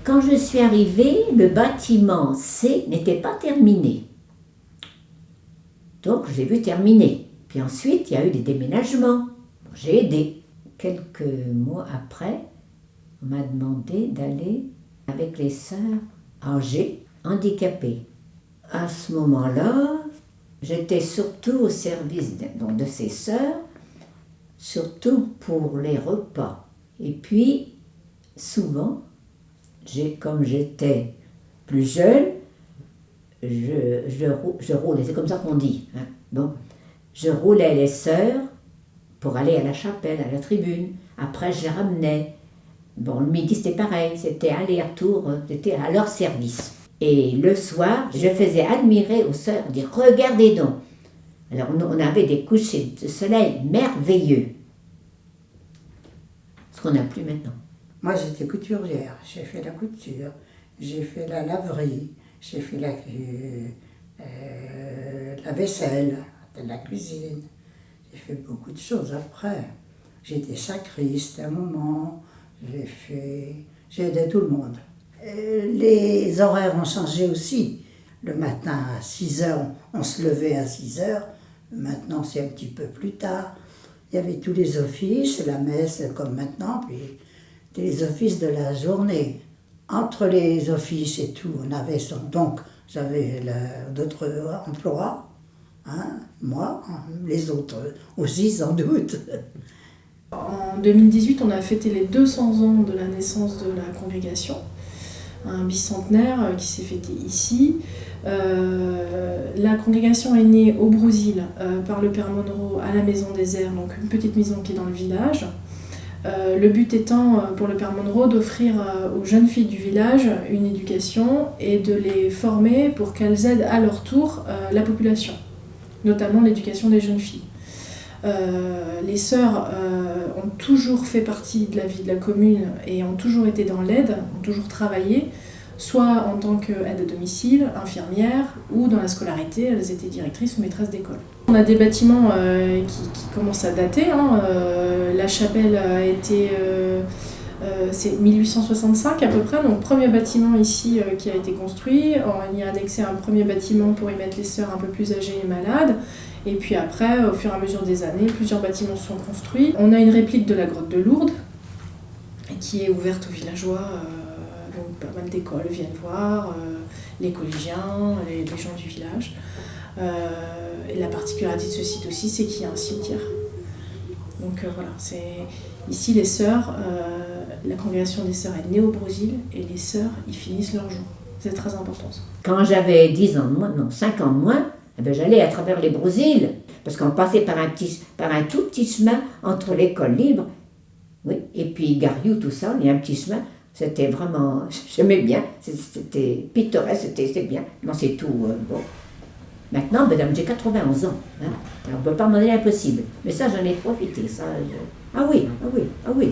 Quand je suis arrivée, le bâtiment C n'était pas terminé. Donc, je l'ai vu terminer. Puis ensuite, il y a eu des déménagements. J'ai aidé. Quelques mois après, on m'a demandé d'aller avec les sœurs âgées, handicapées. À ce moment-là, j'étais surtout au service de ces sœurs, surtout pour les repas. Et puis, souvent, comme j'étais plus jeune, je roulais, c'est comme ça qu'on dit. Hein. Donc, je roulais les sœurs pour aller à la chapelle, à la tribune. Après, je les ramenais. Bon, le midi, c'était pareil, c'était aller-retour, c'était à leur service. Et le soir, je faisais admirer aux sœurs, dire « Regardez donc !» Alors, on avait des couchers de soleil merveilleux. Ce qu'on n'a plus maintenant. Moi, j'étais couturière, j'ai fait la couture, j'ai fait la laverie, j'ai fait la vaisselle, la cuisine. J'ai fait beaucoup de choses après. J'étais sacriste à un moment, j'ai aidé tout le monde. Les horaires ont changé aussi. Le matin à 6 heures, on se levait à 6 heures. Maintenant, c'est un petit peu plus tard. Il y avait tous les offices, la messe comme maintenant, puis les offices de la journée. Entre les offices et tout, on avait donc j'avais d'autres emplois, hein, moi, les autres aussi sans doute. En 2018, on a fêté les 200 ans de la naissance de la congrégation, un bicentenaire qui s'est fêté ici. La congrégation est née au Brésil par le Père Monro à la Maison des Airs, donc une petite maison qui est dans le village. Le but étant pour le Père Monro d'offrir aux jeunes filles du village une éducation et de les former pour qu'elles aident à leur tour la population, notamment l'éducation des jeunes filles. Les sœurs ont toujours fait partie de la vie de la commune et ont toujours été dans l'aide, ont toujours travaillé, soit en tant qu'aide à domicile, infirmière, ou dans la scolarité, elles étaient directrices ou maîtresses d'école. On a des bâtiments qui commencent à dater. Hein. La chapelle a été... c'est 1865 à peu près, donc premier bâtiment ici qui a été construit. On y a annexé un premier bâtiment pour y mettre les sœurs un peu plus âgées et malades. Et puis après, au fur et à mesure des années, plusieurs bâtiments sont construits. On a une réplique de la grotte de Lourdes qui est ouverte aux villageois. Donc pas mal d'écoles viennent voir, les collégiens, les gens du village. Et la particularité de ce site aussi, c'est qu'il y a un cimetière. Donc voilà, ici les sœurs, la congrégation des sœurs est née au Brésil et les sœurs y finissent leur jour. C'est très important ça. Quand j'avais 10 ans de moins, non, 5 ans de moins, eh bien, j'allais à travers les Brésil, parce qu'on passait par un tout petit chemin entre l'école libre, oui, et puis Gariou, tout ça, il y a un petit chemin. C'était vraiment, j'aimais bien, c'était pittoresque, c'était bien. Non, c'est tout, bon. Maintenant, madame, j'ai 91 ans, hein. Alors on ne peut pas m'en donner impossible. Mais ça, j'en ai profité, ça. Ah oui, ah oui, ah oui.